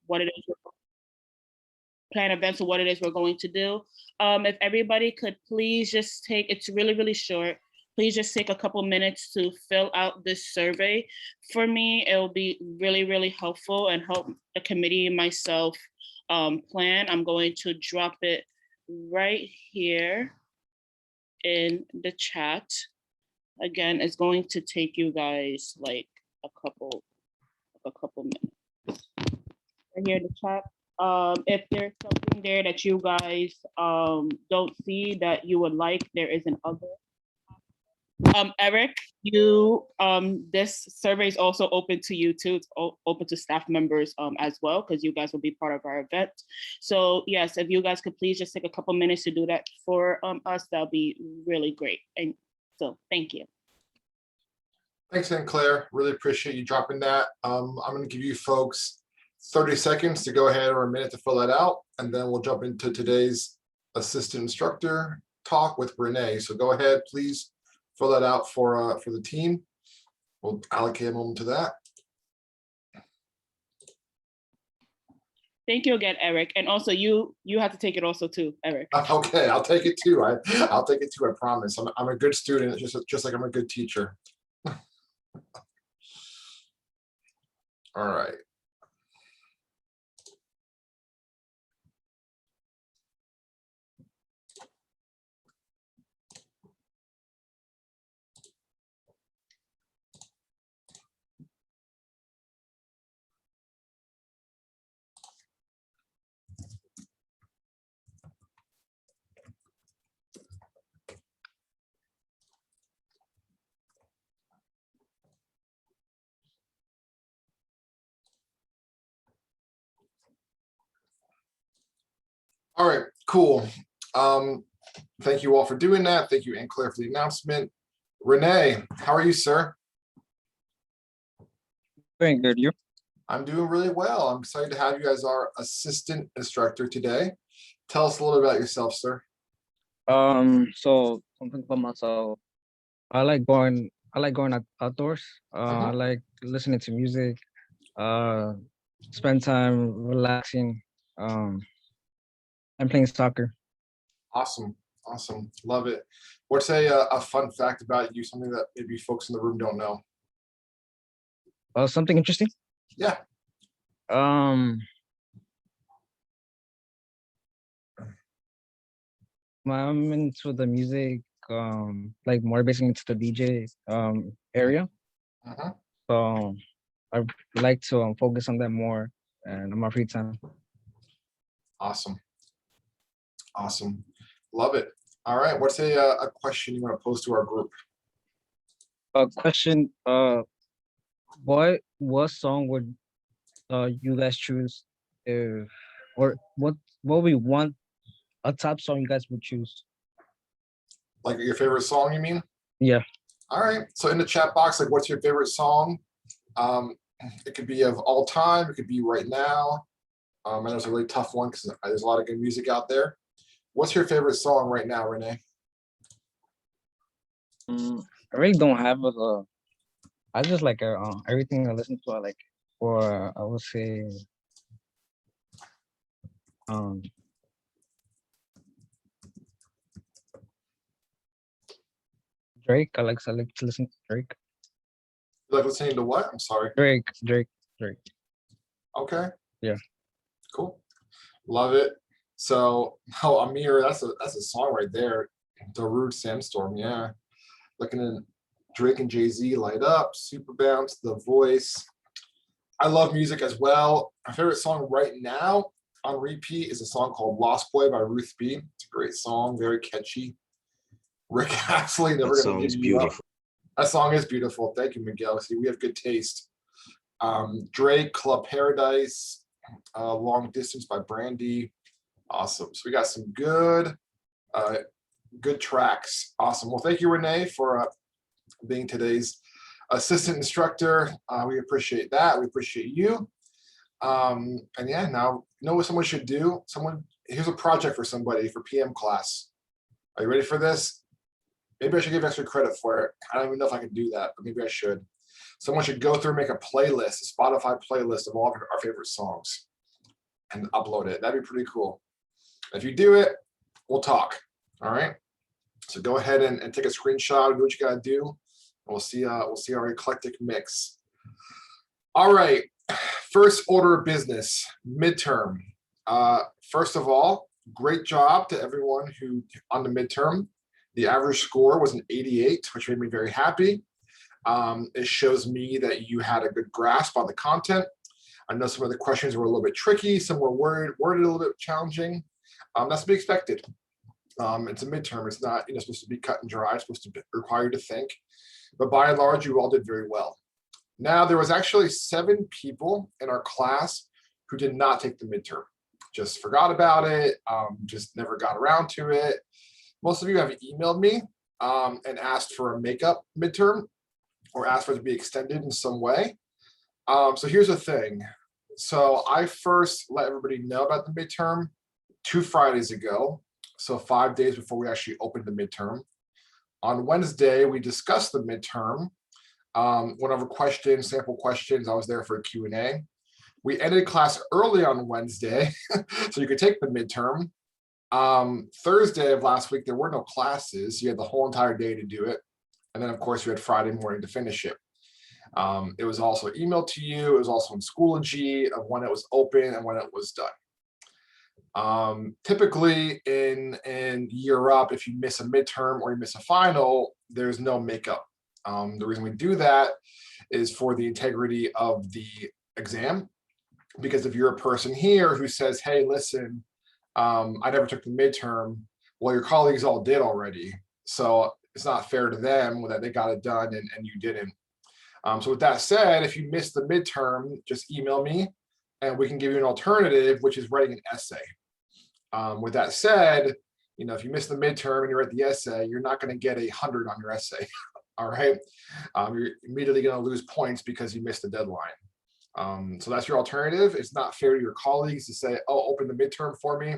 what it is, plan events or what it is we're going to do. If everybody could please just take, it's really, really short. Please just take a couple minutes to fill out this survey for me. It will be really, really helpful and help the committee and myself plan. I'm going to drop it right here in the chat. Again, it's going to take you guys like a couple minutes. Right here in the chat. If there's something there that you guys don't see that you would like, there is an other. Eric, you this survey is also open to you too. It's open to staff members as well, because you guys will be part of our event. So yes, if you guys could please just take a couple minutes to do that for us, that'll be really great. And so thank you. Thanks, Aunt Claire. Really appreciate you dropping that. I'm going to give you folks 30 seconds to go ahead, or a minute to fill that out, and then we'll jump into today's assistant instructor talk with Renee. So go ahead, please fill that out for the team. We'll allocate a moment to that. Thank you again, Eric. And also you have to take it also too, Eric. Okay, I'll take it too. I'll take it too, I promise. I'm a good student, just like I'm a good teacher. All right. All right, cool. Thank you all for doing that. Thank you, Aunt Claire, for the announcement. Renee, how are you, sir? Doing good, you? I'm doing really well. I'm excited to have you as our assistant instructor today. Tell us a little about yourself, sir. So something about myself. I like going outdoors. I like listening to music, spend time relaxing, and playing soccer. Awesome, awesome, love it. What's a fun fact about you, something that maybe folks in the room don't know? Something interesting? Yeah. I'm into the music, like more basically into the DJ area. So I like to focus on that more and on my free time. Awesome. Awesome. Love it. All right. What's a question you want to pose to our group? A question, what song would you guys choose if, or what we want, a top song you guys would choose? Like your favorite song, you mean? Yeah. All right. So in the chat box, like what's your favorite song? It could be of all time. It could be right now. I know it's a really tough one because there's a lot of good music out there. What's your favorite song right now, Renee? I really don't have a. I just like everything I listen to. I like, or I would say, Drake. I like to listen to Drake. You like listening to what? I'm sorry. Drake. Okay. Yeah. Cool. Love it. So, oh, Amir, that's a song right there. Darude Sandstorm. Yeah. Looking at Drake and Jay-Z, Light Up, Super Bounce, The Voice. I love music as well. My favorite song right now on repeat is a song called Lost Boy by Ruth B. It's a great song, very catchy. Rick Astley, Never Gonna Give You Up. That song is beautiful. Thank you, Miguel. See, we have good taste. Drake, Club Paradise, Long Distance by Brandy. Awesome. So we got some good tracks. Awesome. Well, thank you, Renee, for being today's assistant instructor. We appreciate that. We appreciate you. And yeah, now you know what someone should do? Here's a project for somebody for PM class. Are you ready for this? Maybe I should give extra credit for it. I don't even know if I can do that, but maybe I should. Someone should go through and make a playlist, a Spotify playlist of all of our favorite songs and upload it. That'd be pretty cool. If you do it, we'll talk. All right. So go ahead and take a screenshot, do what you gotta do. We'll see our eclectic mix. All right. First order of business, midterm. First of all, great job to everyone who on the midterm. The average score was an 88, which made me very happy. It shows me that you had a good grasp on the content. I know some of the questions were a little bit tricky, some were worded a little bit challenging. That's to be expected. It's a midterm. It's not supposed to be cut and dry. It's supposed to require you to think. But by and large, you all did very well. Now, there was actually 7 people in our class who did not take the midterm. Just forgot about it, just never got around to it. Most of you have emailed me and asked for a makeup midterm or asked for it to be extended in some way. So here's the thing. So I first let everybody know about the midterm 2 Fridays ago. So 5 days before we actually opened the midterm. On Wednesday, we discussed the midterm, went over questions, sample questions. I was there for a Q&A. We ended class early on Wednesday, so you could take the midterm. Thursday of last week, there were no classes. You had the whole entire day to do it. And then, of course, you had Friday morning to finish it. It was also emailed to you. It was also in Schoology of when it was open and when it was done. Typically in year up, if you miss a midterm or you miss a final, there's no makeup. The reason we do that is for the integrity of the exam. Because if you're a person here who says, hey, listen, I never took the midterm, well, your colleagues all did already. So it's not fair to them that they got it done and you didn't. So with that said, if you missed the midterm, just email me and we can give you an alternative, which is writing an essay. With that said, if you miss the midterm and you write the essay, you're not going to get 100 on your essay. All right. You're immediately going to lose points because you missed the deadline. So that's your alternative. It's not fair to your colleagues to say, oh, open the midterm for me,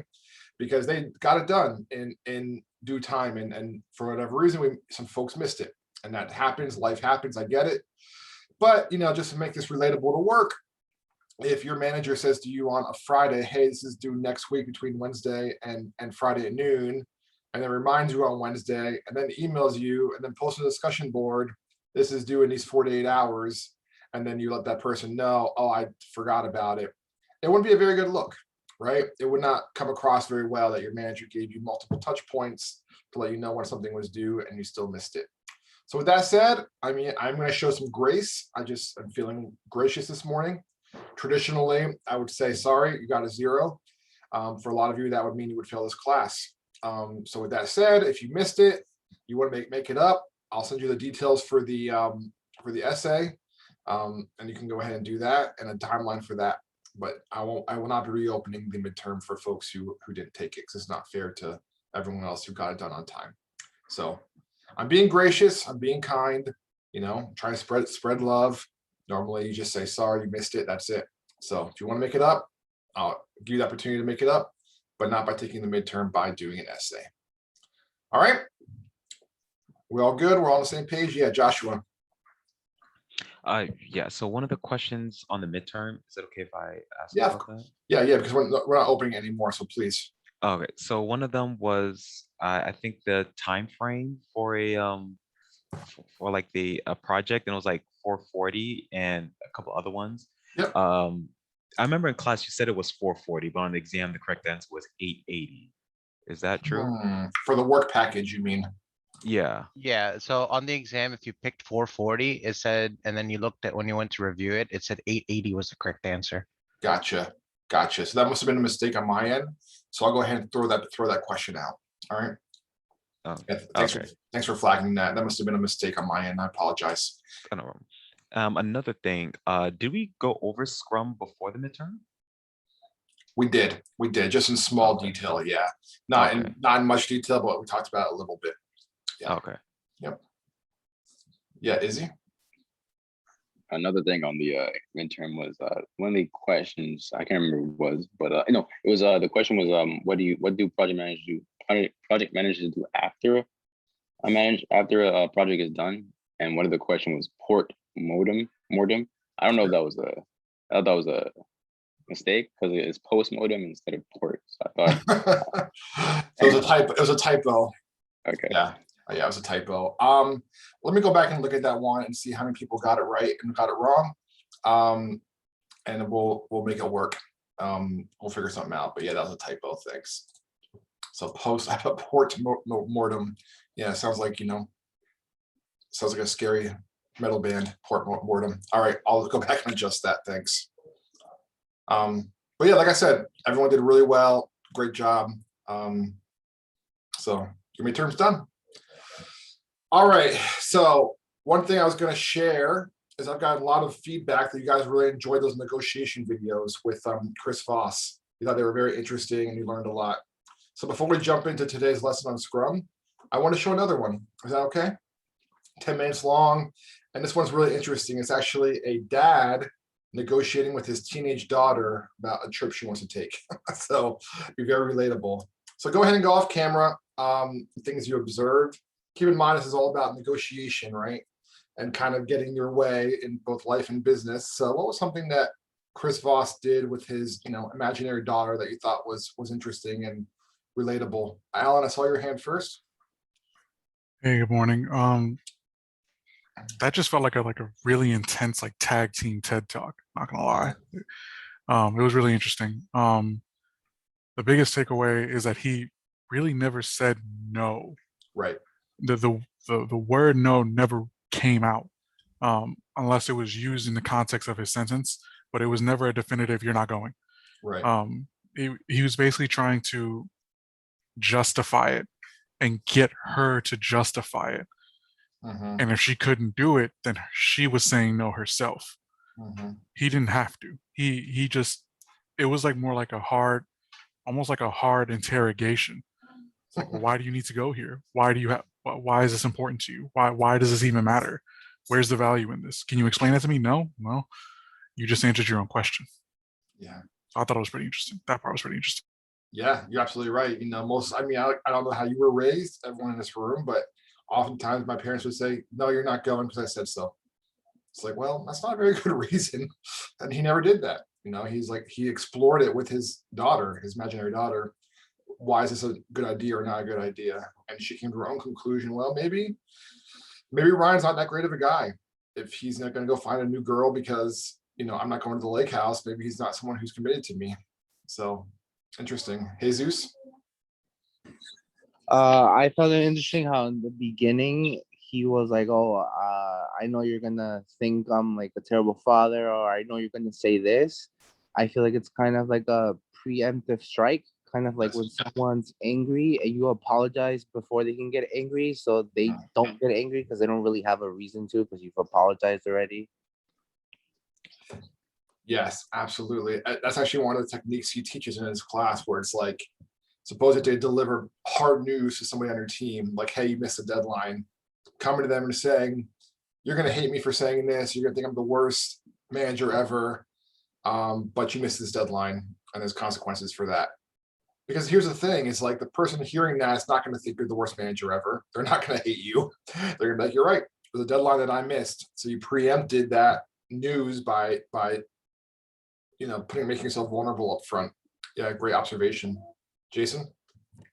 because they got it done in due time. And for whatever reason, some folks missed it. And that happens. Life happens. I get it. But, just to make this relatable to work, if your manager says to you on a Friday, hey, this is due next week between Wednesday and Friday at noon, and then reminds you on Wednesday, and then emails you, and then posts a discussion board, this is due in these 48 hours, and then you let that person know, oh, I forgot about it. It wouldn't be a very good look, right? It would not come across very well that your manager gave you multiple touch points to let you know when something was due and you still missed it. So with that said, I'm going to show some grace. I'm feeling gracious this morning. Traditionally, I would say, sorry, you got a 0. For a lot of you, that would mean you would fail this class. So with that said, if you missed it, you want to make it up, I'll send you the details for the essay, and you can go ahead and do that and a timeline for that. But I will not be reopening the midterm for folks who didn't take it, because it's not fair to everyone else who got it done on time. So I'm being gracious, I'm being kind, trying to spread love. Normally you just say, sorry, you missed it, that's it. So if you want to make it up, I'll give you the opportunity to make it up, but not by taking the midterm, by doing an essay. All right. We're all good. We're all on the same page. Yeah, Joshua. Yeah. So one of the questions on the midterm, is it okay if I ask Yeah, about that? Yeah, because we're not opening anymore. So please. Okay. So one of them was, I think the time frame for for like a project, and it was like 440 and a couple other ones. Yep. I remember in class you said it was 440, but on the exam the correct answer was 880. Is that true? For the work package, you mean? Yeah. Yeah, so on the exam, if you picked 440, it said, and then you looked at when you went to review it, it said 880 was the correct answer. Gotcha. So that must have been a mistake on my end. So I'll go ahead and throw that question out. All right. Oh, Yeah, okay. Thanks for flagging that. That must have been a mistake on my end. I apologize. Another thing, did we go over Scrum before the midterm? We did, just in small detail. Yeah, not in much detail, but we talked about it a little bit. Yeah. Okay. Yep. Yeah, Izzy. Another thing on the midterm was one of the questions, I can't remember what it was, but it was the question was what do project managers do after a project is done? And one of the question was port modem. mortem. I don't know if that was I thought that was a mistake because it's post-mortem instead of port. So I thought, So it was a typo. It was a typo. okay. Yeah. Yeah, it was a typo. Let me go back and look at that one and see how many people got it right and got it wrong. And we'll make it work. We'll figure something out. But yeah, that was a typo. Thanks. So post, I put port mortem. Yeah, sounds like, sounds like a scary metal band, port mortem. All right, I'll go back and adjust that. Thanks. But yeah, like I said, everyone did really well. Great job. So your midterm's done. All right, so one thing I was going to share is I've got a lot of feedback that you guys really enjoyed those negotiation videos with Chris Voss. You thought they were very interesting and you learned a lot. So before we jump into today's lesson on Scrum, I want to show another one. Is that okay? 10 minutes long. And this one's really interesting. It's actually a dad negotiating with his teenage daughter about a trip she wants to take. So be very relatable. So go ahead and go off camera. Things you observed. Keep in mind, this is all about negotiation, right? And kind of getting your way in both life and business. So what was something that Chris Voss did with his, imaginary daughter that you thought was interesting and relatable? Alan, I saw your hand first. Hey, good morning. That just felt like a really intense tag team TED talk, not gonna lie. It was really interesting. The biggest takeaway is that he really never said no. Right. The word no never came out, unless it was used in the context of his sentence, but it was never a definitive "you're not going." Right. He was basically trying to justify it and get her to justify it. Mhm, And if she couldn't do it, then she was saying no herself. mhm. He didn't have to. He just, it was more like a hard, almost like a hard interrogation. It's like, well, why do you need to go here? Why do you have? Why is this important to you? Why does this even matter? Where's the value in this? Can you explain that to me? No. Well, you just answered your own question. Yeah. So I thought it was pretty interesting. That part was pretty interesting. Yeah, you're absolutely right. I don't know how you were raised, everyone in this room, but oftentimes my parents would say, no, you're not going because I said so. It's like, well, that's not a very good reason. And he never did that. He explored it with his daughter, his imaginary daughter. Why is this a good idea or not a good idea? And she came to her own conclusion. Well, maybe Ryan's not that great of a guy. If he's not going to go find a new girl because, I'm not going to the lake house, maybe he's not someone who's committed to me. So interesting. Jesus? I found it interesting how in the beginning he was like, "Oh, I know you're gonna think I'm like a terrible father, or I know you're gonna say this." I feel like it's kind of like a preemptive strike, kind of like when someone's angry and you apologize before they can get angry, so they don't get angry because they don't really have a reason to because you've apologized already. Yes, absolutely. That's actually one of the techniques he teaches in his class, where it's like, suppose that they deliver hard news to somebody on your team, like, hey, you missed a deadline, coming to them and saying, you're going to hate me for saying this, you're going to think I'm the worst manager ever, but you missed this deadline, and there's consequences for that. Because here's the thing, it's like the person hearing that is not going to think you're the worst manager ever. They're not going to hate you. They're going to be like, you're right, there's a deadline that I missed. So you preempted that news by making yourself vulnerable up front. Yeah, great observation. Jason?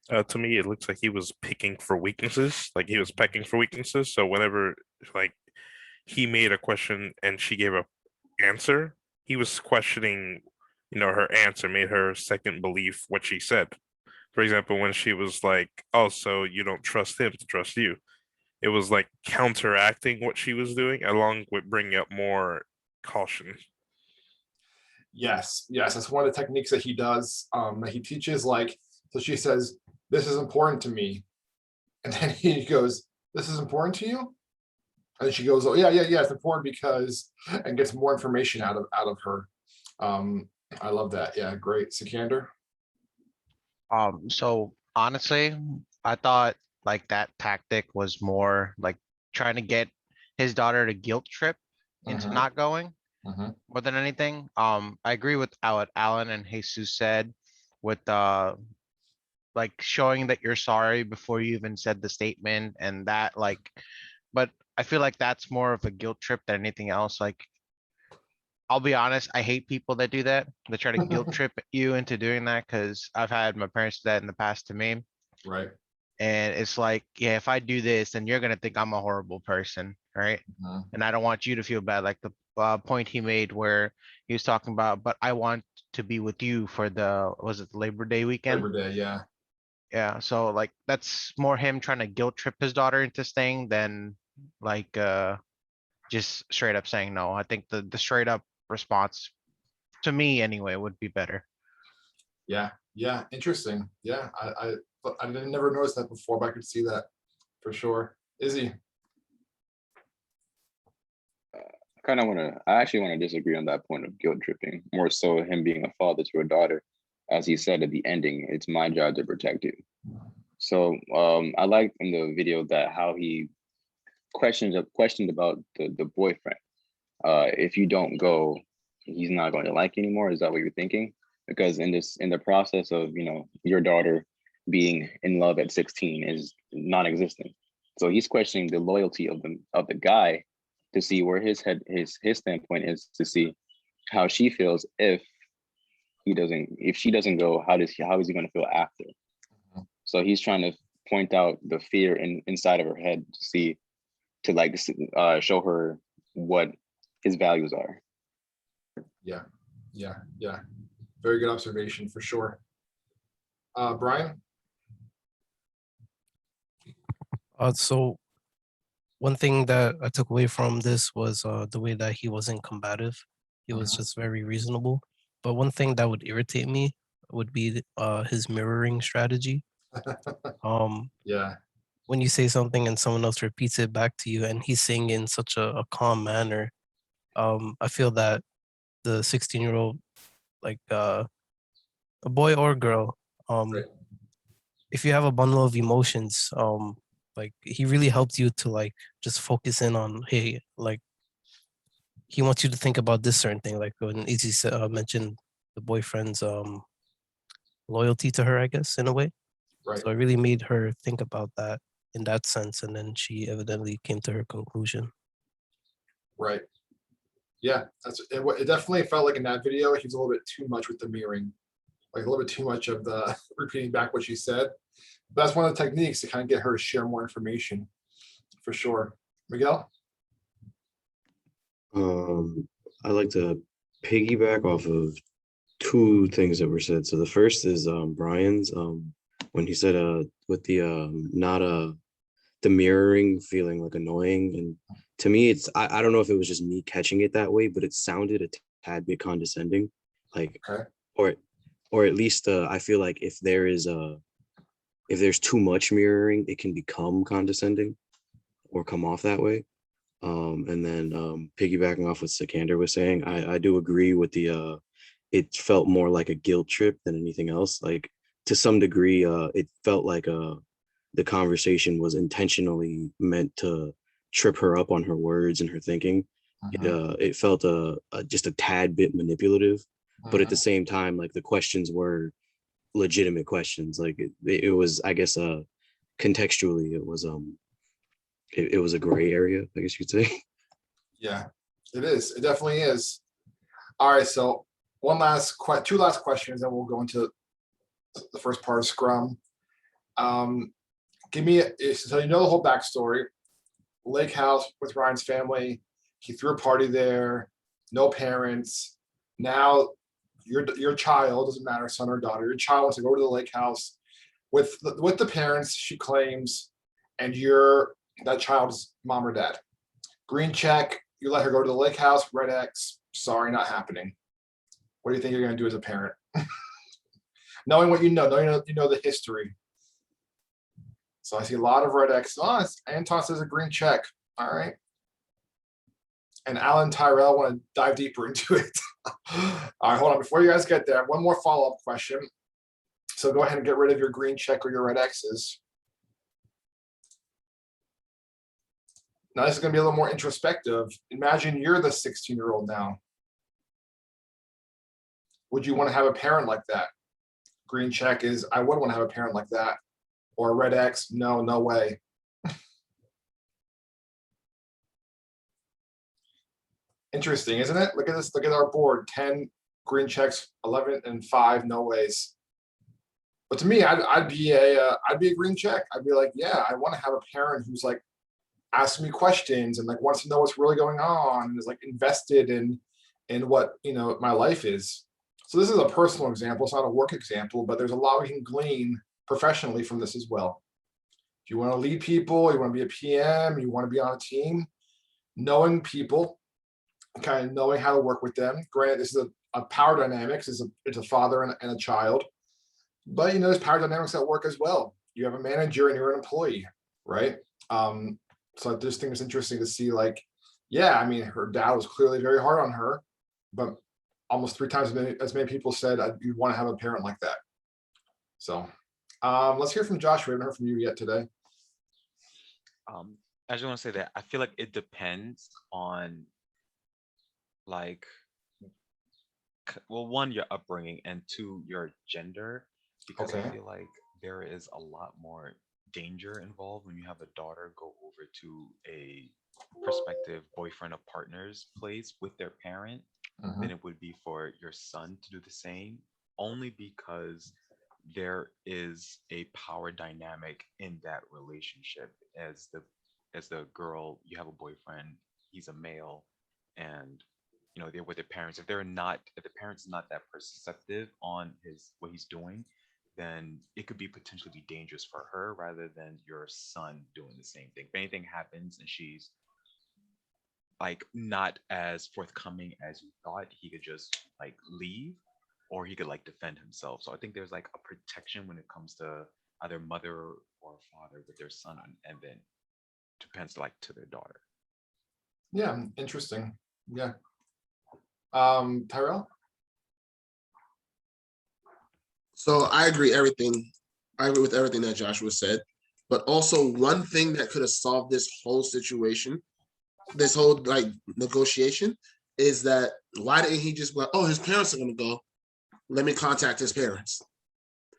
To me, it looks like he was picking for weaknesses, like he was pecking for weaknesses. So whenever he made a question and she gave a answer, he was questioning, her answer, made her second believe what she said. For example, when she was like, "Oh, so you don't trust him to trust you," it was like counteracting what she was doing, along with bringing up more caution. Yes, that's one of the techniques that he does, that he teaches. So she says, this is important to me. And then he goes, this is important to you? And she goes, oh, yeah, it's important because, and gets more information out of her. I love that. Yeah, great. Sikander? So honestly, I thought that tactic was more like trying to get his daughter to guilt trip into Mhm, not going mhm. more than anything. I agree with what Alan and Jesus said with showing that you're sorry before you even said the statement and that but I feel like that's more of a guilt trip than anything else. I'll be honest, I hate people that do that. They try to guilt trip you into doing that because I've had my parents do that in the past to me. Right. And it's like, yeah, if I do this, then you're gonna think I'm a horrible person, right? Mhm. And I don't want you to feel bad. Like the point he made where he was talking about, but I want to be with you for the, was it Labor Day weekend? Labor Day, yeah. Yeah, so like that's more him trying to guilt trip his daughter into staying than like just straight up saying no. I think the straight up response to me anyway would be better. Yeah, yeah, interesting. Yeah, I didn't never noticed that before, but I could see that for sure. Izzy, I actually want to disagree on that point of guilt tripping, more so him being a father to a daughter. As he said at the ending, it's my job to protect you. So I liked in the video that how he questioned about the boyfriend. If you don't go, he's not going to like you anymore. Is that what you're thinking? Because in the process of, you know, your daughter being in love at 16 is non-existent. So he's questioning the loyalty of the guy to see where his standpoint is, to see how she feels if she doesn't go, how is he going to feel after? So he's trying to point out the fear inside of her head to see, to show her what his values are. yeah, yeah, yeah. Very good observation for sure. Brian, So one thing that I took away from this was the way that he wasn't combative. He was just very reasonable. But one thing that would irritate me would be his mirroring strategy. yeah, When you say something and someone else repeats it back to you and he's saying it in such a calm manner, I feel that the 16-year-old, like a boy or girl, right. if you have a bundle of emotions, like he really helped you to like just focus in on, hey, like he wants you to think about this certain thing, like when Izzy mentioned the boyfriend's loyalty to her, I guess, in a way. Right. So it really made her think about that in that sense, and then she evidently came to her conclusion. Right. Yeah, it definitely felt like in that video, he was a little bit too much with the mirroring, like a little bit too much of the repeating back what she said. But that's one of the techniques to kind of get her to share more information, for sure. Miguel? I like to piggyback off of two things that were said. So the first is Brian's when he said with the not the mirroring feeling like annoying, and to me it's I don't know if it was just me catching it that way, but it sounded a tad bit condescending, like Okay. or at least I feel like if there's too much mirroring, it can become condescending or come off that way. And then piggybacking off what Sikander was saying, I do agree with the it felt more like a guilt trip than anything else. Like to some degree, it felt like the conversation was intentionally meant to trip her up on her words and her thinking. It felt just a tad bit manipulative, but at the same time, like the questions were legitimate questions. Like it was, I guess, contextually, it was a gray area, I guess you could say. Yeah, it is. It definitely is. All right, so two last questions, then we'll go into the first part of Scrum. So you know the whole backstory. Lake house with Ryan's family. He threw a party there. No parents. Now your child, doesn't matter, son or daughter, your child wants to go to the lake house with the parents, she claims, and you're that child's mom or dad. Green check, you let her go to the lake house. Red X, sorry, not happening. What do you think you're going to do as a parent? Knowing what you know the history. So I see a lot of red X. Oh, Anton says a green check. All right. And Alan Tyrell want to dive deeper into it. All right, hold on. Before you guys get there, one more follow-up question. So go ahead and get rid of your green check or your red X's. Now this is going to be a little more introspective. Imagine you're the 16-year-old now. Would you want to have a parent like that? Green check is, I would want to have a parent like that. Or red X, no way. Interesting, isn't it? Look at this, look at our board, 10 green checks, 11 and 5 no ways. But to me, I'd be a green check. I'd be like, yeah, I want to have a parent who's like asking me questions and like wants to know what's really going on and is like invested in what, you know, my life is. So this is a personal example, it's not a work example, but there's a lot we can glean professionally from this as well. If you want to lead people, you want to be a PM, you want to be on a team, knowing people, kind of knowing how to work with them. Granted, this is a power dynamics, it's a father and a child, but you know, there's power dynamics at work as well. You have a manager and you're an employee, right? So I just think it's interesting to see, like, yeah, I mean, her dad was clearly very hard on her, but almost 3 times as many people said you'd want to have a parent like that. So let's hear from Josh. We haven't heard from you yet today. I just want to say that I feel like it depends on, like, well, 1, your upbringing, and 2, your gender, because I Okay. feel like there is a lot more danger involved when you have a daughter go over to a prospective boyfriend or partner's place with their parent than it would be for your son to do the same, only because there is a power dynamic in that relationship. As the girl, you have a boyfriend, he's a male, and you know, they're with their parents. If the parents not that perceptive on what he's doing, then it could be potentially be dangerous for her rather than your son doing the same thing. If anything happens and she's like not as forthcoming as you thought, he could just like leave, or he could like defend himself. So I think there's like a protection when it comes to either mother or father with their son, and then depends like to their daughter. Yeah, interesting. Yeah. Tyrell? So I agree with everything that Joshua said, but also one thing that could have solved this whole situation, this whole like negotiation, is that why didn't he just go, oh, his parents are gonna go, let me contact his parents.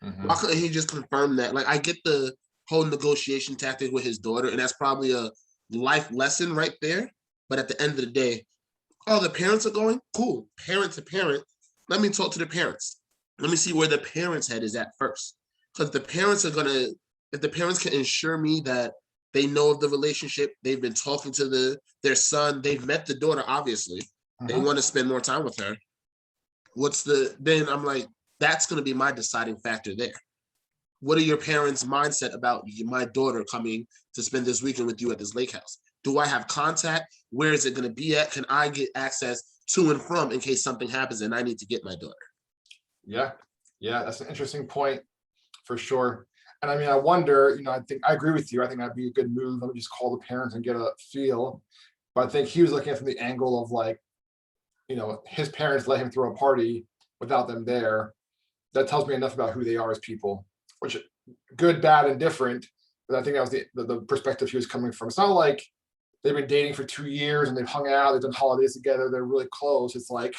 Why couldn't he just confirm that? Like, I get the whole negotiation tactic with his daughter, and that's probably a life lesson right there. But at the end of the day, oh, the parents are going? Cool. Parent to parent. Let me talk to the parents. Let me see where the parents' head is at first. Because the parents are gonna, if the parents can ensure me that they know of the relationship, they've been talking to their son, they've met the daughter, obviously. They want to spend more time with her. Then I'm like, that's gonna be my deciding factor there. What are your parents' mindset about my daughter coming to spend this weekend with you at this lake house? Do I have contact? Where is it going to be at? Can I get access to and from in case something happens and I need to get my daughter? Yeah, that's an interesting point for sure. And I mean, I wonder, you know, I agree with you. I think that'd be a good move. Let me just call the parents and get a feel. But I think he was looking at it from the angle of like, you know, his parents let him throw a party without them there. That tells me enough about who they are as people, which good, bad, and different. But I think that was the perspective he was coming from. It's not like they've been dating for 2 years and they've hung out, they've done holidays together, they're really close. It's like,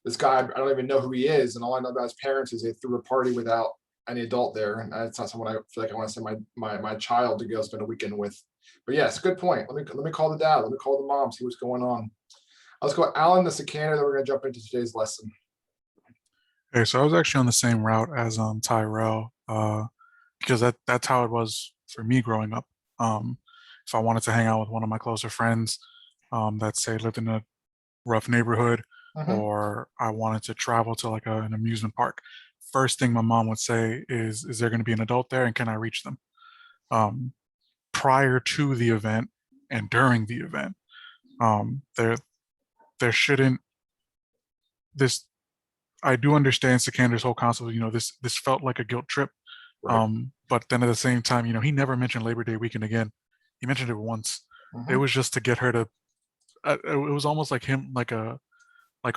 this guy, I don't even know who he is. And all I know about his parents is they threw a party without any adult there. And it's not someone I feel like I want to send my child to go spend a weekend with. But yes, good point. Let me call the dad, let me call the mom, see what's going on. Let's go Alan, the cicada, then we're gonna jump into today's lesson. Okay, so I was actually on the same route as Tyrell, because that's how it was for me growing up. If I wanted to hang out with one of my closer friends that say lived in a rough neighborhood, or I wanted to travel to like an amusement park, first thing my mom would say is there going to be an adult there and can I reach them? Prior to the event and during the event, there shouldn't this. I do understand Sikander's whole concept. You know, this felt like a guilt trip, but then at the same time, you know, he never mentioned Labor Day weekend again. He mentioned it once. It was just to get her to. It was almost like him, like a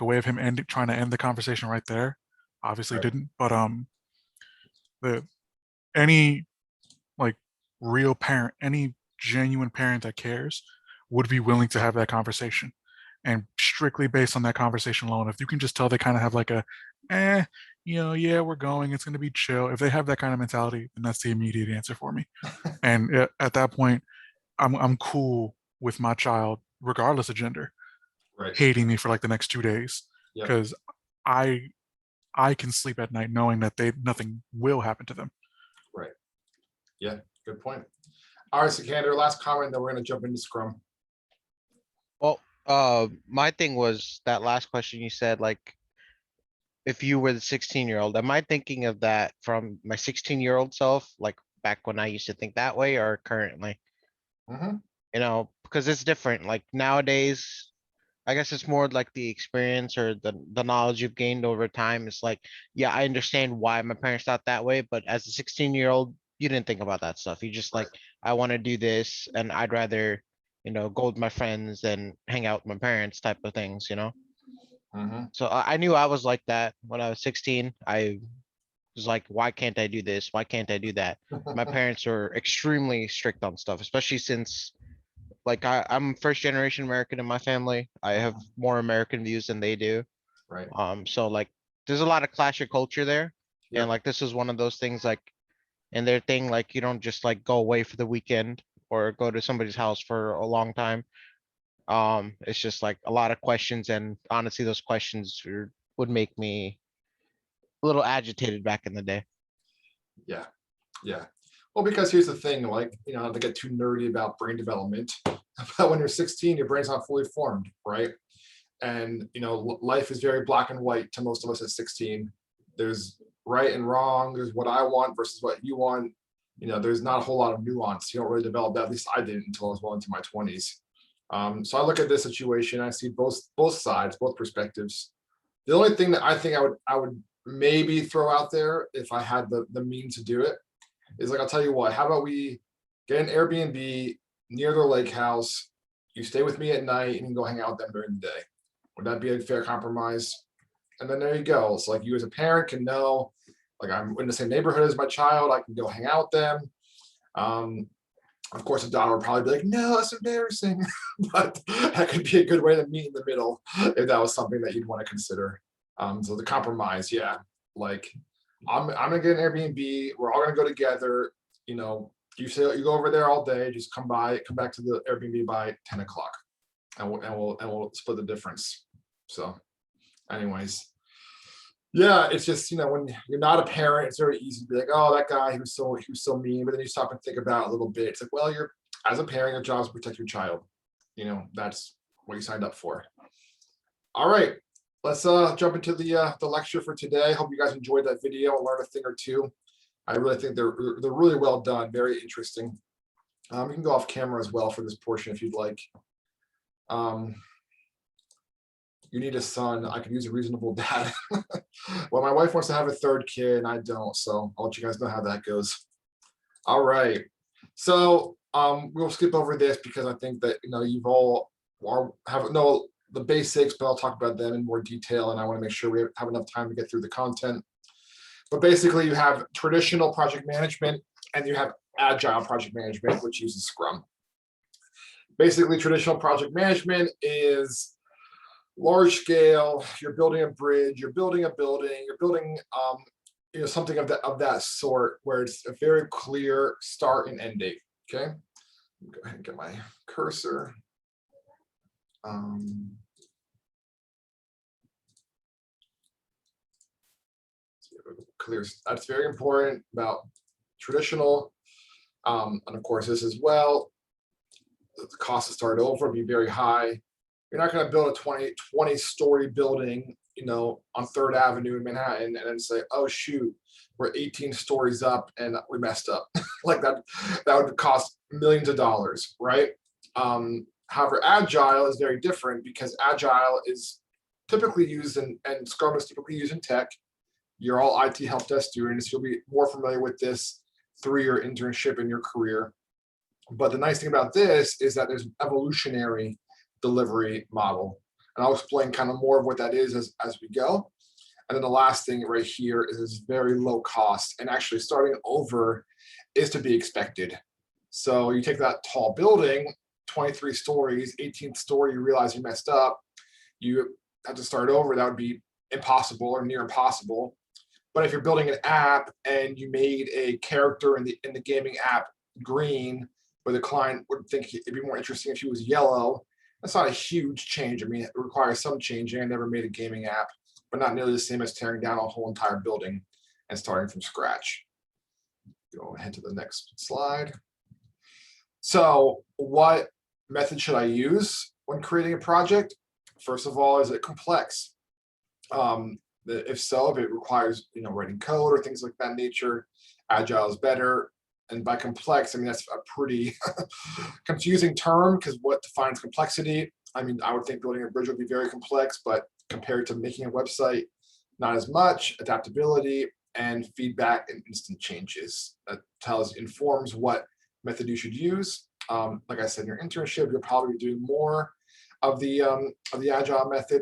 way of him trying to end the conversation right there. Obviously didn't, but any like real parent, any genuine parent that cares would be willing to have that conversation. And strictly based on that conversation alone, if you can just tell they kind of have like a, you know, yeah, we're going, it's going to be chill. If they have that kind of mentality, then that's the immediate answer for me. And at that point, I'm cool with my child, regardless of gender. Right. hating me for like the next 2 days Yep. because I can sleep at night knowing that nothing will happen to them. Right. Yeah, good point. All right, Sikander, last comment, then we're gonna jump into Scrum. Well, my thing was that last question you said, like, if you were the 16-year-old, am I thinking of that from my 16-year-old self, like back when I used to think that way, or currently? Mhm. You know, because it's different. Like nowadays, I guess it's more like the experience or the knowledge you've gained over time. It's like, yeah, I understand why my parents thought that way, but as a 16-year-old, you didn't think about that stuff. You just Right. like, I want to do this, and I'd rather, go with my friends than hang out with my parents, type of things. Mhm. So I knew I was like that when I was 16. I was like, why can't I do this? Why can't I do that? My parents are extremely strict on stuff, especially since like I'm first generation American in my family. I have more American views than they do. Right. So like there's a lot of clash of culture there. Yep. And like this is one of those things like and their thing, like you don't just like go away for the weekend or go to somebody's house for a long time. It's just like a lot of questions, and honestly those questions would make me a little agitated back in the day. Yeah. Yeah. Well, because here's the thing, like, not to get too nerdy about brain development, but when you're 16, your brain's not fully formed, right? And, life is very black and white to most of us at 16. There's right and wrong. There's what I want versus what you want. There's not a whole lot of nuance. You don't really develop that. At least I didn't until I was well into my 20s. So I look at this situation, I see both sides, both perspectives. The only thing that I think I would maybe throw out there if I had the means to do it is like, I'll tell you what, how about we get an Airbnb near their lake house? You stay with me at night and you go hang out with them during the day. Would that be a fair compromise? And then there you go. It's like you as a parent can know, like I'm in the same neighborhood as my child. I can go hang out with them. Of course, a daughter would probably be like, no, that's embarrassing. But that could be a good way to meet in the middle if that was something that you'd want to consider. So the compromise, yeah. Like I'm gonna get an Airbnb. We're all gonna go together. You say you go over there all day. Just come back to the Airbnb by 10 o'clock, and we'll split the difference. So, anyways, yeah, it's just when you're not a parent, it's very easy to be like, oh, that guy, he was so mean. But then you stop and think about it a little bit. It's like, well, you're as a parent, your job is to protect your child. That's what you signed up for. All right. Let's jump into the lecture for today. Hope you guys enjoyed that video and learned a thing or two. I really think they're really well done, very interesting. You can go off camera as well for this portion if you'd like. You need a son. I could use a reasonable dad. Well, my wife wants to have a third kid and I don't, so I'll let you guys know how that goes. All right. So we'll skip over this because I think that you've all know the basics, but I'll talk about them in more detail, and I want to make sure we have enough time to get through the content. But basically, you have traditional project management and you have agile project management, which uses Scrum. Basically, traditional project management is large scale. You're building a bridge, you're building a building, you're building something of that sort, where it's a very clear start and end date. Okay, go ahead and get my cursor. Clear. That's very important about traditional. And of course, this as well. The cost to start over would be very high. You're not going to build a 20-story building, on 3rd Avenue in Manhattan and then say, oh, shoot, we're 18 stories up and we messed up. Like that would cost millions of dollars, right? However, agile is very different because agile is typically used and Scrum is typically used in tech. You're all IT help desk students. You'll be more familiar with this through your internship in your career. But the nice thing about this is that there's an evolutionary delivery model. And I'll explain kind of more of what that is as we go. And then the last thing right here is it's very low cost, and actually starting over is to be expected. So you take that tall building, 23 stories, 18th story, you realize you messed up, you have to start over. That would be impossible or near impossible. But if you're building an app and you made a character in the gaming app green, but the client would think it'd be more interesting if she was yellow, That's not a huge change. I mean, it requires some changing. I never made a gaming app, but not nearly the same as tearing down a whole entire building and starting from scratch. Go ahead to the next slide. So what method should I use when creating a project? First of all, is it complex? If so, if it requires, writing code or things like that nature, agile is better. And by complex, I mean, that's a pretty confusing term, because what defines complexity? I mean, I would think building a bridge would be very complex, but compared to making a website, not as much. Adaptability and feedback and instant changes. That informs what method you should use. Like I said, in your internship, you'll probably be doing more of the agile method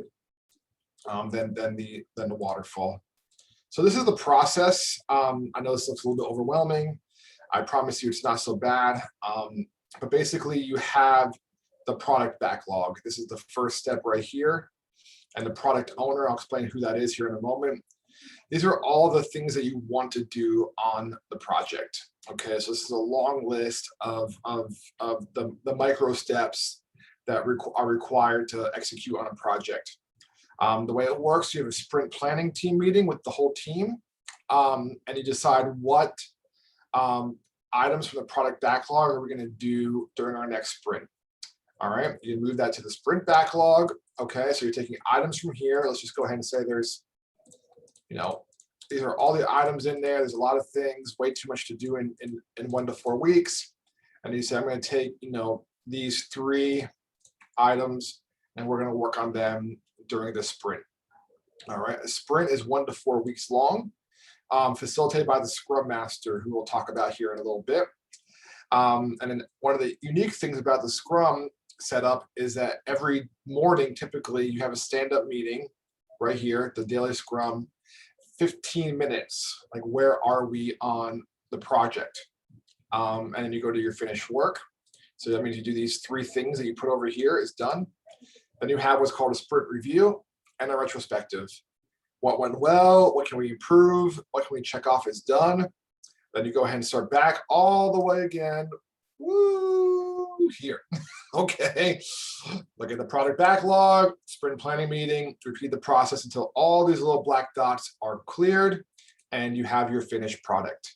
than the waterfall. So this is the process. I know this looks a little bit overwhelming. I promise you it's not so bad. But basically you have the product backlog. This is the first step right here. And the product owner, I'll explain who that is here in a moment. These are all the things that you want to do on the project. Okay, so this is a long list of the micro steps that are required to execute on a project. The way it works, you have a sprint planning team meeting with the whole team, and you decide what items from the product backlog are we going to do during our next sprint. All right, you move that to the sprint backlog. Okay, so you're taking items from here. Let's just go ahead and say there's, these are all the items in there. There's a lot of things, way too much to do in 1 to 4 weeks. And you say, I'm going to take, these 3 items and we're going to work on them during the sprint. All right, a sprint is 1 to 4 weeks long, facilitated by the Scrum Master, who we'll talk about here in a little bit. And then one of the unique things about the Scrum setup is that every morning, typically, you have a stand-up meeting right here, the daily Scrum, 15 minutes, like where are we on the project? And then you go to your finished work. So that means you do these 3 things that you put over here is done. Then you have what's called a sprint review and a retrospective. What went well? What can we improve? What can we check off as done? Then you go ahead and start back all the way again. Woo, here. Okay. Look at the product backlog, sprint planning meeting, repeat the process until all these little black dots are cleared and you have your finished product.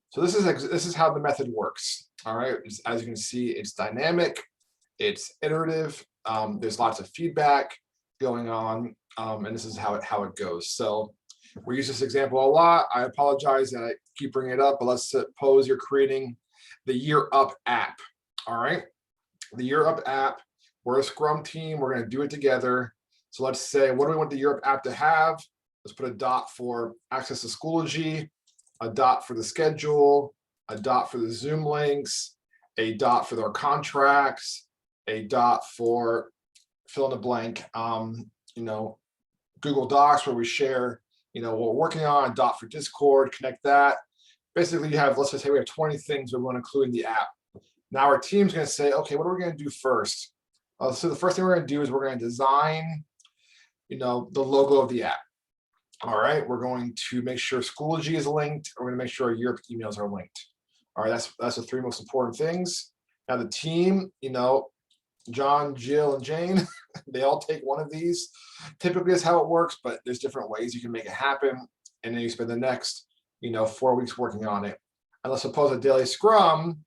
So this is how the method works. All right. As you can see, it's dynamic, it's iterative. There's lots of feedback going on, and this is how it goes. So we use this example a lot. I apologize that I keep bringing it up, but let's suppose you're creating the Year Up app. All right, the Year Up app. We're a Scrum team. We're going to do it together. So let's say, what do we want the Year Up app to have? Let's put a dot for access to Schoology, a dot for the schedule, a dot for the Zoom links, a dot for their contracts, a dot for fill in the blank, Google Docs where we share, what we're working on, a dot for Discord, connect that. Basically you have, let's just say we have 20 things we want to include in the app. Now our team's going to say, okay, what are we going to do first? So the first thing we're going to do is we're going to design, the logo of the app. All right, we're going to make sure Schoology is linked. We're going to make sure our Europe emails are linked. All right, that's the 3 most important things. Now the team, John, Jill, and Jane, they all take one of these. Typically that's how it works, but there's different ways you can make it happen. And then you spend the next, 4 weeks working on it. And let's suppose a daily Scrum,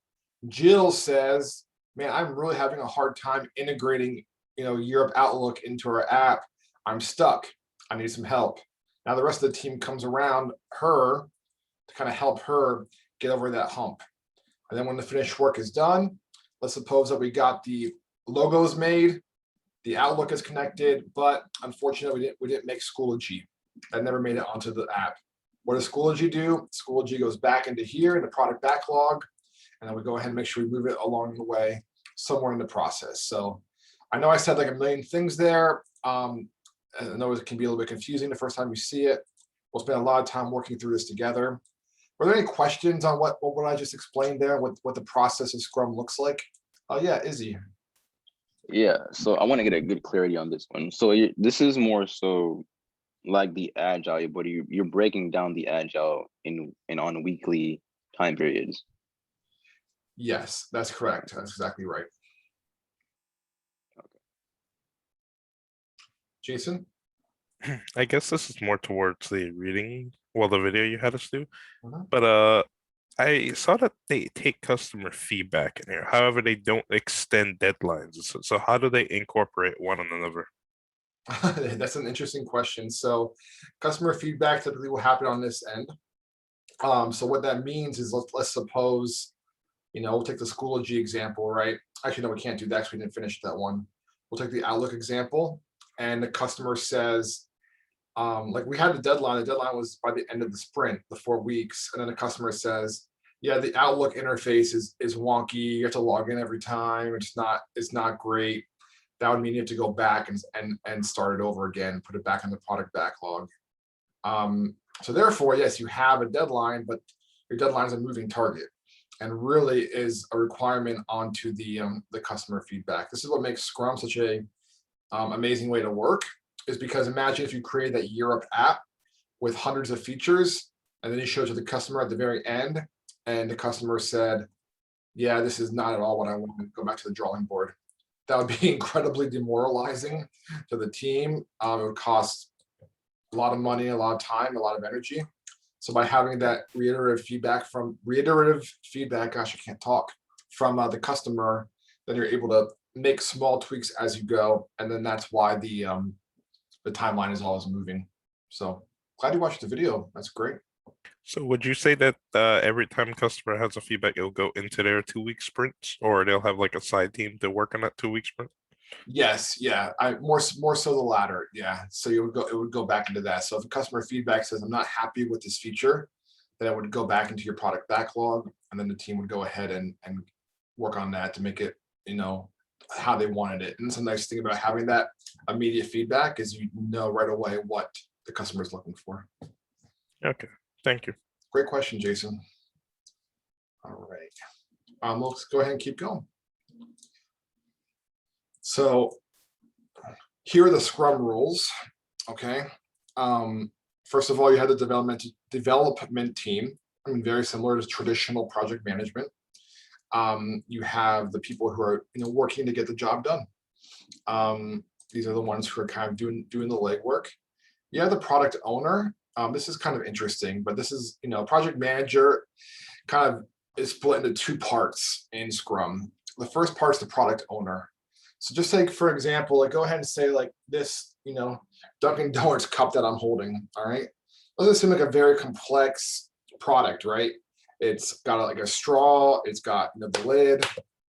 Jill says, man, I'm really having a hard time integrating, Europe Outlook into our app. I'm stuck. I need some help. Now the rest of the team comes around her to kind of help her get over that hump. And then when the finished work is done, let's suppose that we got the logos made, the Outlook is connected, but unfortunately we didn't make Schoology. That never made it onto the app. What does Schoology do? Schoology goes back into here in the product backlog, and then we go ahead and make sure we move it along the way somewhere in the process. So I know I said like a million things there. I know it can be a little bit confusing the first time you see it. We'll spend a lot of time working through this together. Were there any questions on what I just explained there, what the process of Scrum looks like? Oh yeah, Izzy. Yeah, so I want to get a good clarity on this one. So this is more so like the agile, but you're breaking down the agile in on weekly time periods. Yes, that's correct. That's exactly right. Okay. Jason? I guess this is more towards the reading, well, the video you had us do. Mhm. But I saw that they take customer feedback in here. However, they don't extend deadlines. So how do they incorporate one on another? That's an interesting question. So customer feedback typically will happen on this end. So what that means is let's suppose, we'll take the Schoology example, right? Actually, no, we can't do that because we didn't finish that one. We'll take the Outlook example, and the customer says, like we had the deadline. The deadline was by the end of the sprint, the 4 weeks, and then the customer says, "Yeah, the Outlook interface is wonky. You have to log in every time. It's not great." That would mean you have to go back and start it over again, put it back in the product backlog. So therefore, yes, you have a deadline, but your deadline is a moving target, and really is a requirement onto the customer feedback. This is what makes Scrum such a amazing way to work, is because imagine if you create that Europe app with hundreds of features, and then you show it to the customer at the very end, and the customer said, "Yeah, this is not at all what I want to go back to the drawing board." That would be incredibly demoralizing to the team. It would cost a lot of money, a lot of time, a lot of energy. So by having that reiterative feedback, gosh, I can't talk, from the customer, then you're able to make small tweaks as you go, and then that's why the timeline is always moving. So glad you watched the video. That's great. So would you say that every time customer has a feedback, it'll go into their 2-week sprints, or they'll have like a side team to work on that 2-week sprint? Yes, yeah, I more so the latter. Yeah, so it would go back into that. So if a customer feedback says, "I'm not happy with this feature," then it would go back into your product backlog, and then the team would go ahead and work on that to make it, how they wanted it. And it's a nice thing about having that immediate feedback is you know right away what the customer is looking for. Okay, thank you. Great question, Jason. All right, let's go ahead and keep going. So here are the Scrum rules. Okay. First of all, you have the development team. I mean, very similar to traditional project management. You have the people who are working to get the job done. These are the ones who are kind of doing the legwork. You have the product owner. This is kind of interesting, but this is project manager kind of is split into 2 parts in Scrum. The first part is the product owner. So just take, for example, like go ahead and say like this, Dunkin' Donuts cup that I'm holding. All right. Doesn't seem like a very complex product, right? It's got like a straw. It's got the lid.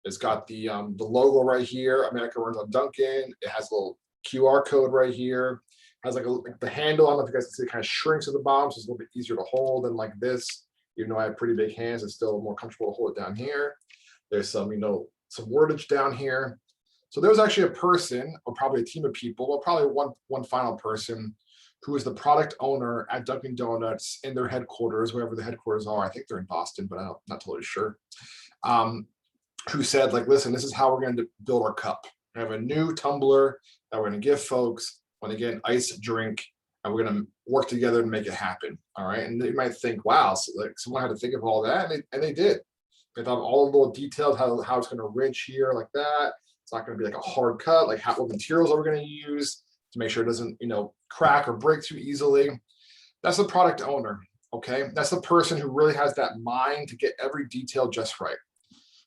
It's got the logo right here. America runs on Dunkin'. It has a little QR code right here. It has like the handle. I don't know if you guys can see, it kind of shrinks at the bottom, so it's a little bit easier to hold than like this. Even though I have pretty big hands, it's still more comfortable to hold it down here. There's some some wordage down here. So there was actually a person, or probably a team of people, well, probably one final person, who is the product owner at Dunkin' Donuts in their headquarters, wherever the headquarters are. I think they're in Boston, but I'm not totally sure. Who said, like, listen, this is how we're going to build our cup. We have a new tumbler that we're going to give folks when they get an iced drink, and we're going to work together to make it happen. All right. And they might think, wow, so like someone had to think of all that, and they did. They thought all the little details, how it's going to ridge here like that. It's not going to be like a hard cut, like what materials are we going to use to make sure it doesn't, crack or break too easily. That's the product owner, okay? That's the person who really has that mind to get every detail just right.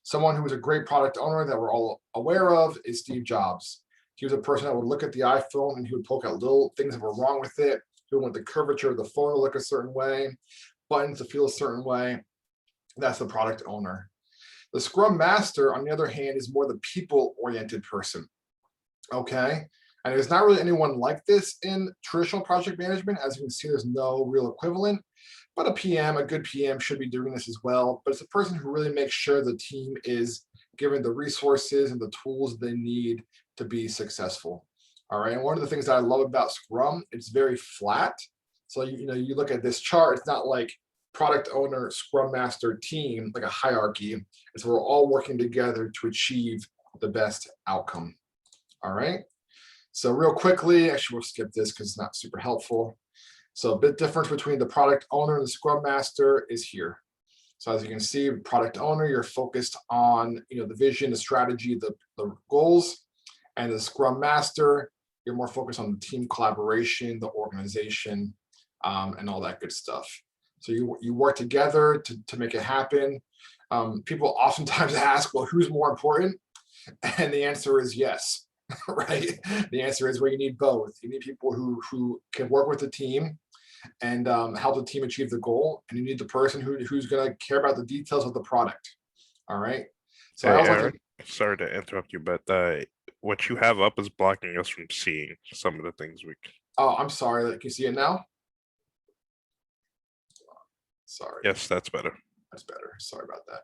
Someone who was a great product owner that we're all aware of is Steve Jobs. He was a person that would look at the iPhone and he would poke out little things that were wrong with it. He would want the curvature of the phone to look a certain way, buttons to feel a certain way. That's the product owner. The Scrum Master, on the other hand, is more the people-oriented person, okay? And there's not really anyone like this in traditional project management. As you can see, there's no real equivalent, but a good PM should be doing this as well. But it's a person who really makes sure the team is given the resources and the tools they need to be successful, all right? And one of the things that I love about Scrum, it's very flat. So, you look at this chart, it's not like product owner, Scrum Master, team, like a hierarchy. And so we're all working together to achieve the best outcome. All right. So real quickly, actually we'll skip this because it's not super helpful. So a bit difference between the product owner and the Scrum Master is here. So as you can see, product owner, you're focused on the vision, the strategy, the goals, and the Scrum Master, You're more focused on the team collaboration, the organization, and all that good stuff. So you work together to make it happen. People oftentimes ask, well, who's more important? And the answer is yes, right? The answer is, well, you need both. You need people who can work with the team and help the team achieve the goal. And you need the person who's going to care about the details of the product. All right. So I Hey, also Eric, sorry to interrupt you, but what you have up is blocking us from seeing some of the things we. oh, I'm sorry. Can you see it now? Sorry. Yes, that's better. That's better. Sorry about that.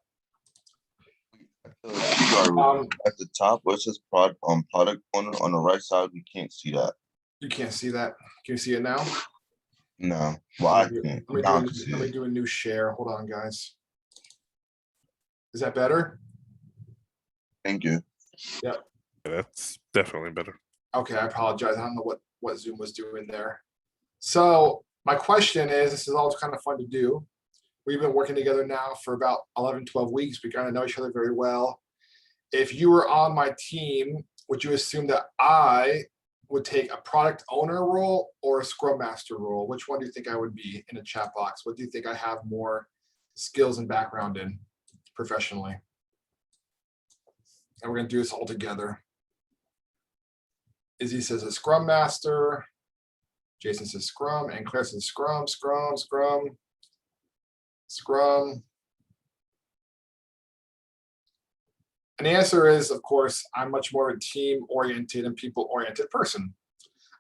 At the top, where it says product owner on the right side, we can't see that. You can't see that. Can you see it now? No, well, I Let can't. me, Don do, can see let me it. do a new share. Hold on, guys. Is that better? Thank you. Yep. Yeah, that's definitely better. Okay, I apologize. I don't know what Zoom was doing there. So my question is, this is always kind of fun to do. We've been working together now for about 11, 12 weeks. We kind of know each other very well. If you were on my team, would you assume that I would take a product owner role or a scrum master role? Which one do you think I would be in a chat box? What do you think I have more skills and background in professionally? And we're going to do this all together. Izzy says a scrum master. Jason says scrum. And Claire says scrum. And the answer is, of course, I'm much more of a team-oriented and people-oriented person.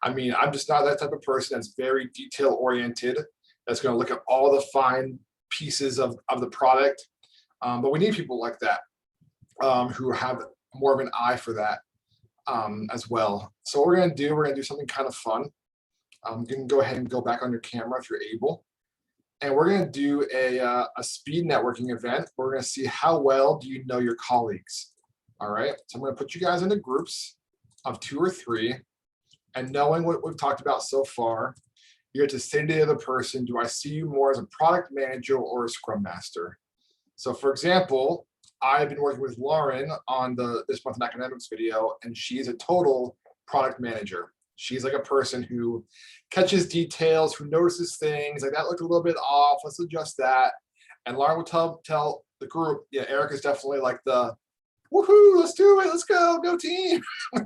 I mean, I'm just not that type of person that's very detail-oriented, that's going to look at all the fine pieces of the product. But we need people like that who have more of an eye for that as well. So what we're going to do something kind of fun. You can go ahead and go back on your camera if you're able. And we're going to do a speed networking event. We're going to see how well do you know your colleagues. All right. So I'm going to put you guys into groups of 2 or 3. And knowing what we've talked about so far, you have to say to the other person, do I see you more as a product manager or a scrum master? So for example, I've been working with Lauren on this month in academics video, and she's a total product manager. She's like a person who catches details, who notices things like that looked a little bit off. Let's adjust that. And Lauren will tell the group, yeah, Eric is definitely like the woohoo, let's do it, let's go team.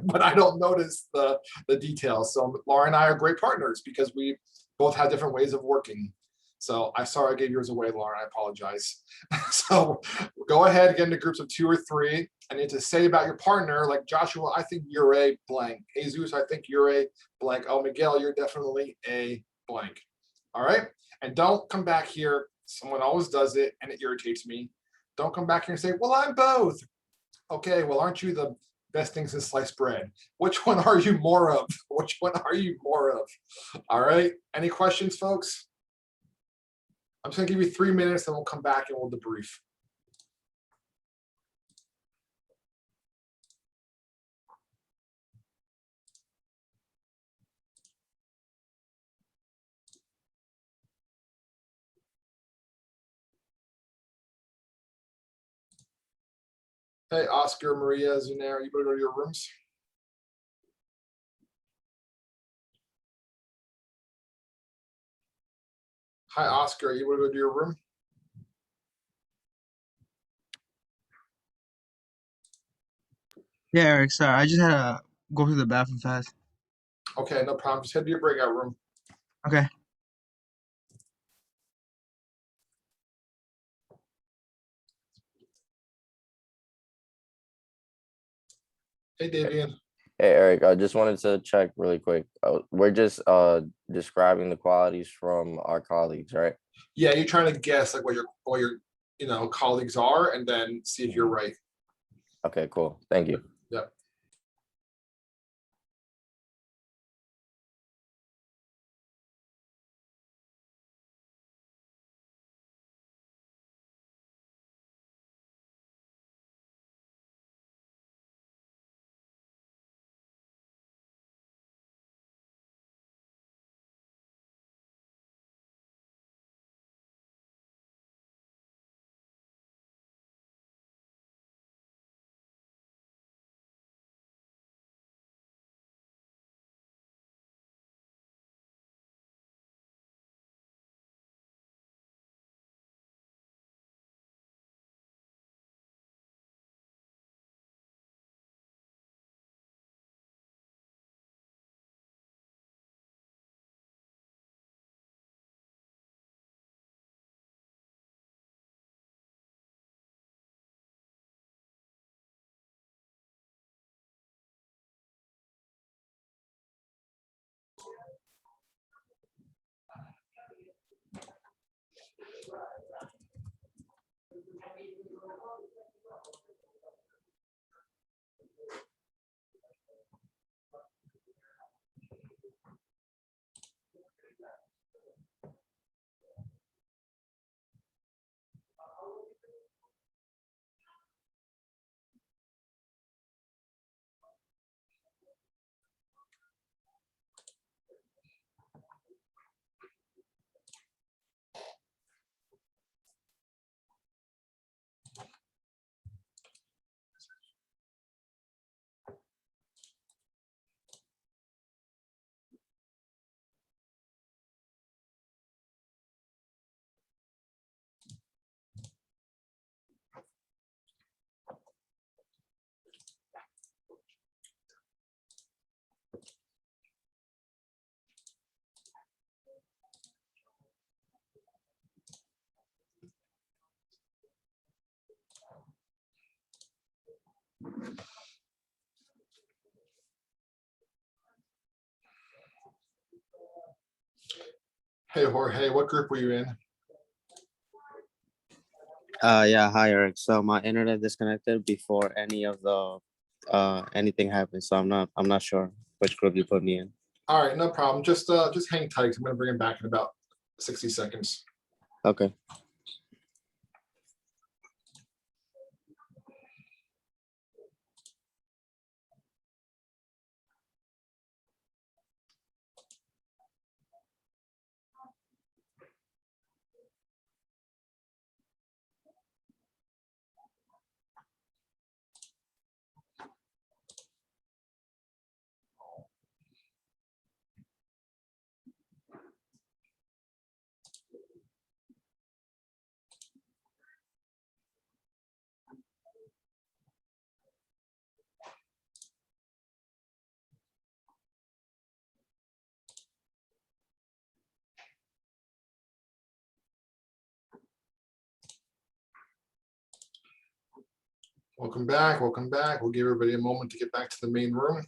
But I don't notice the details. So Lauren and I are great partners because we both have different ways of working. So I'm sorry I gave yours away, Lauren. I apologize. So go ahead and get into groups of 2 or 3. I need to say about your partner, like Joshua, I think you're a blank. Jesus, I think you're a blank. Oh, Miguel, you're definitely a blank. All right. And don't come back here. Someone always does it and it irritates me. Don't come back here and say, well, I'm both. Okay, well, aren't you the best things in sliced bread? Which one are you more of? Which one are you more of? All right. Any questions, folks? I'm just going to give you 3 minutes, then we'll come back and we'll debrief. Hey, Oscar, Maria, Zunair, you better go to your rooms. Hi, Oscar, you want to go to your room? Yeah, Eric, sorry. I just had to go to the bathroom fast. Okay, no problem. Just head to your breakout room. Okay. Hey, Davian. Hey Eric, I just wanted to check really quick. We're just describing the qualities from our colleagues, right? Yeah, you're trying to guess like what your colleagues are, and then see if you're right. Okay, cool. Thank you. Yep. Hey Jorge, what group were you in? Yeah, hi Eric. So my internet disconnected before any of the anything happened. So I'm not sure which group you put me in. All right, no problem. Just hang tight. I'm gonna bring him back in about 60 seconds. Okay. Welcome back. Welcome back. We'll give everybody a moment to get back to the main room.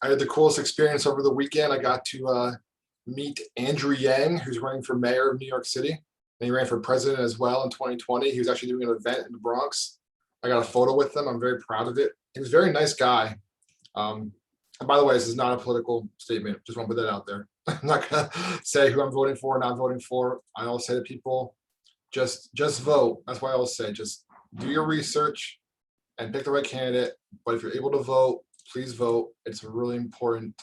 I had the coolest experience over the weekend. I got to meet Andrew Yang, who's running for mayor of New York City. And he ran for president as well in 2020. He was actually doing an event in the Bronx. I got a photo with him. I'm very proud of it. He was a very nice guy. And by the way, this is not a political statement. Just want to put that out there. I'm not gonna say who I'm voting for or not voting for. I always say to people, just vote. That's why I always say, just do your research and pick the right candidate. But if you're able to vote, please vote. It's a really important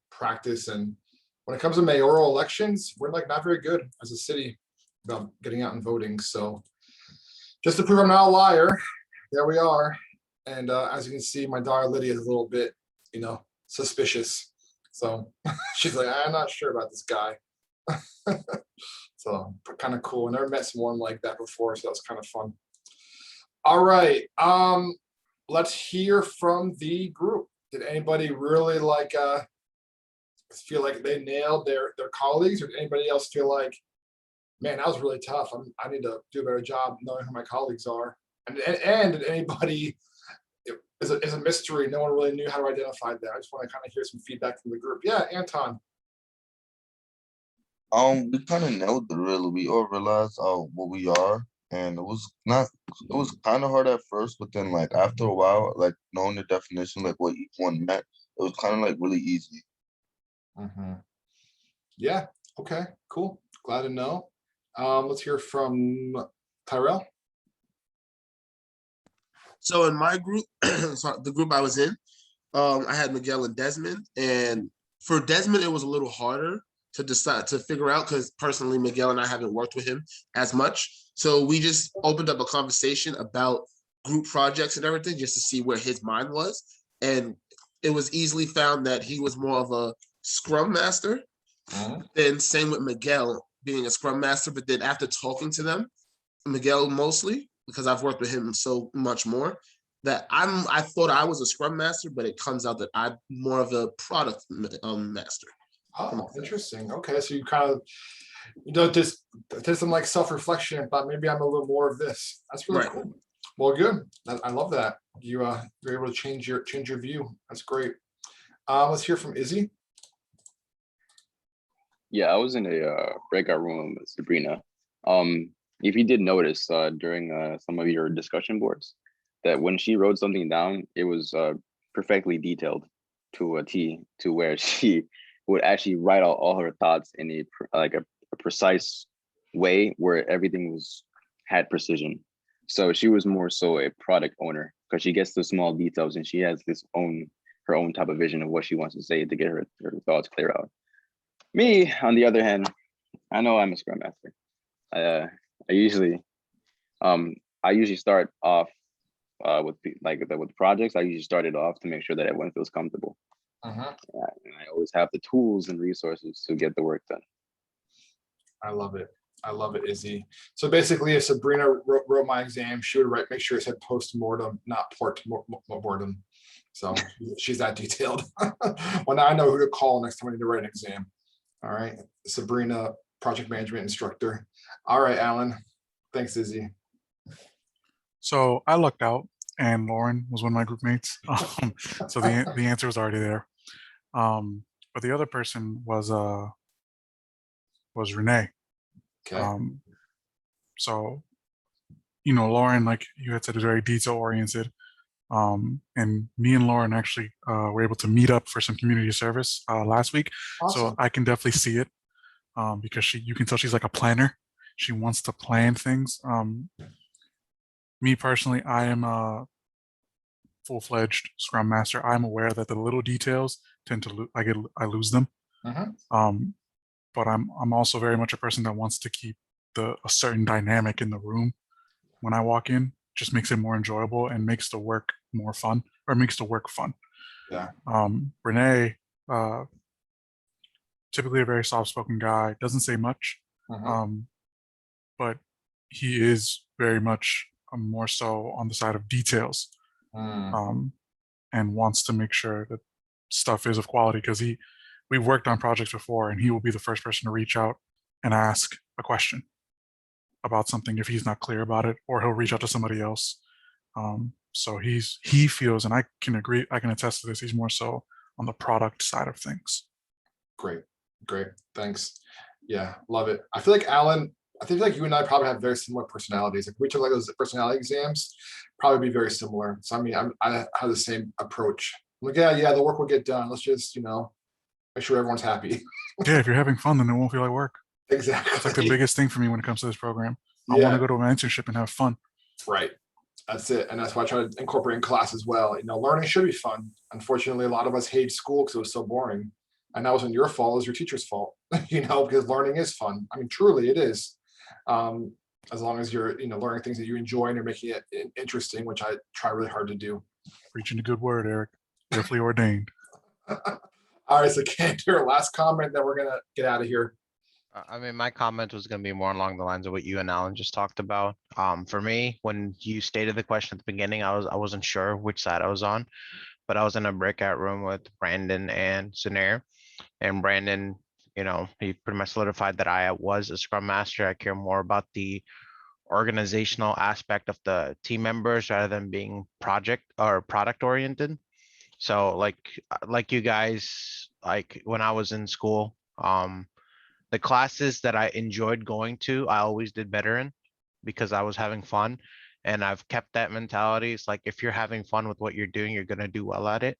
practice. And when it comes to mayoral elections, we're like not very good as a city about getting out and voting. So just to prove I'm not a liar, there we are. And as you can see, my daughter Lydia is a little bit, suspicious. So she's like, I'm not sure about this guy. So kind of cool. I never met someone like that before, so that's kind of fun. All right. Let's hear from the group. Did anybody really feel like they nailed their colleagues, or did anybody else feel like, man, that was really tough. I need to do a better job knowing who my colleagues are. And did anybody, is a mystery, no one really knew how to identify that. I just want to kind of hear some feedback from the group. Yeah, Anton. We kind of nailed it really. We all realized what we are, and it was kind of hard at first, but then like after a while, like knowing the definition, like what each one meant, it was kind of like really easy. Yeah, okay, cool. Glad to know. Let's hear from Tyrell. So in my group, so the group I was in, I had Miguel and Desmond. And for Desmond, it was a little harder to decide to figure out because personally, Miguel and I haven't worked with him as much. So we just opened up a conversation about group projects and everything just to see where his mind was. And it was easily found that he was more of a Scrum Master. Then same with Miguel being a Scrum Master. But then after talking to them, Miguel mostly, because I've worked with him so much more, that I thought I was a Scrum Master, but it comes out that I'm more of a product master. Oh, interesting. Okay, so you kind of, just did some like self-reflection and thought maybe I'm a little more of this. That's really Right. cool. Well, good. I love that. You're able to change your view. That's great. Let's hear from Izzy. Yeah, I was in a breakout room with Sabrina. If you did notice during some of your discussion boards, that when she wrote something down, it was perfectly detailed to a T, to where she would actually write out all her thoughts in a precise way where everything had precision. So she was more so a product owner because she gets the small details and she has her own type of vision of what she wants to say to get her thoughts clear out. Me, on the other hand, I know I'm a Scrum Master. I usually start off with projects. I usually start it off to make sure that everyone feels comfortable. And I always have the tools and resources to get the work done. I love it. I love it, Izzy. So basically, if Sabrina wrote my exam, she would make sure it said post-mortem, not port-mortem. So she's that detailed. Well, now I know who to call next time I need to write an exam. All right, Sabrina, project management instructor. All right, Alan. Thanks, Izzy. So I lucked out, and Lauren was one of my group mates. So the answer was already there. But the other person was Renee. Okay. So Lauren, like you had said, is very detail oriented. And me and Lauren actually were able to meet up for some community service last week. Awesome. So I can definitely see it because you can tell she's like a planner. She wants to plan things. Me personally, I am a full-fledged Scrum Master. I'm aware that the little details tend to I lose them. But I'm also very much a person that wants to keep a certain dynamic in the room when I walk in. Just makes it more enjoyable and makes the work more fun, or makes the work fun. Yeah. Renee, typically a very soft-spoken guy, doesn't say much, but he is very much more so on the side of details, and wants to make sure that stuff is of quality because we've worked on projects before, and he will be the first person to reach out and ask a question about something if he's not clear about it, or he'll reach out to somebody else. So he feels, and I can agree, I can attest to this, he's more so on the product side of things. Great. Thanks. Yeah, love it. I feel like Alan, I think like you and I probably have very similar personalities. Like we took like those personality exams, probably be very similar. So I mean, I have the same approach. I'm like, yeah, the work will get done. Let's just, make sure everyone's happy. Yeah, if you're having fun, then it won't feel like work. Exactly. It's like the biggest thing for me when it comes to this program. I Yeah. want to go to an internship and have fun. Right. That's it. And that's why I try to incorporate in class as well. Learning should be fun. Unfortunately, a lot of us hate school because it was so boring. And that wasn't your fault, it was your teacher's fault, because learning is fun. I mean, truly it is. As long as you're, learning things that you enjoy and you're making it interesting, which I try really hard to do. Preaching a good word, Eric. Definitely ordained. All right, so Cantor, last comment, then we're gonna get out of here. I mean, my comment was going to be more along the lines of what you and Alan just talked about. For me, when you stated the question at the beginning, I wasn't sure which side I was on, but I was in a breakout room with Brandon and Sunair, and Brandon, he pretty much solidified that I was a Scrum Master. I care more about the organizational aspect of the team members rather than being project or product oriented. So like you guys, like when I was in school, the classes that I enjoyed going to, I always did better in because I was having fun. And I've kept that mentality. It's like, if you're having fun with what you're doing, you're going to do well at it.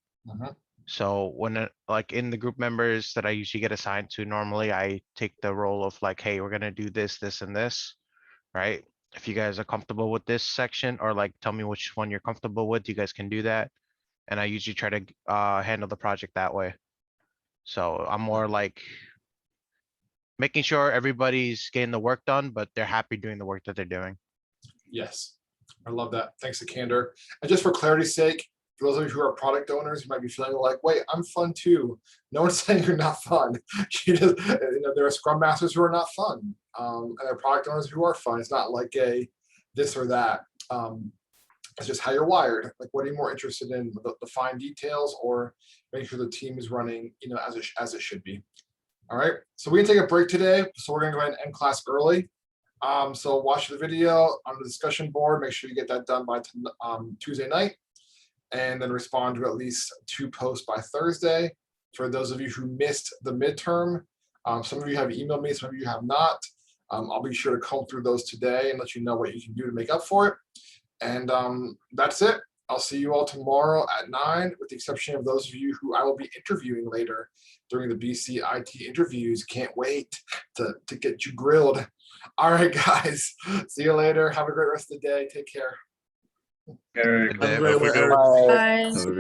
So when like in the group members that I usually get assigned to, normally I take the role of like, hey, we're going to do this, this, and this, right? If you guys are comfortable with this section, or like tell me which one you're comfortable with, you guys can do that. And I usually try to handle the project that way. So I'm more like making sure everybody's getting the work done, but they're happy doing the work that they're doing. Yes, I love that. Thanks to Candor. And just for clarity's sake, for those of you who are product owners, you might be feeling like, wait, I'm fun too. No one's saying you're not fun. There are Scrum Masters who are not fun, and there are product owners who are fun. It's not like a this or that. It's just how you're wired. Like, what are you more interested in, the fine details, or making sure the team is running, as it should be. All right, so we can take a break today. So we're gonna go ahead and end class early. So watch the video on the discussion board. Make sure you get that done by Tuesday night, and then respond to at least 2 posts by Thursday. For those of you who missed the midterm, some of you have emailed me, some of you have not. I'll be sure to comb through those today and let you know what you can do to make up for it. And that's it. I'll see you all tomorrow at 9, with the exception of those of you who I will be interviewing later during the BC IT interviews. Can't wait to get you grilled. All right, guys. See you later. Have a great rest of the day. Take care. Good Have a great one, day. Eric. Bye. Have a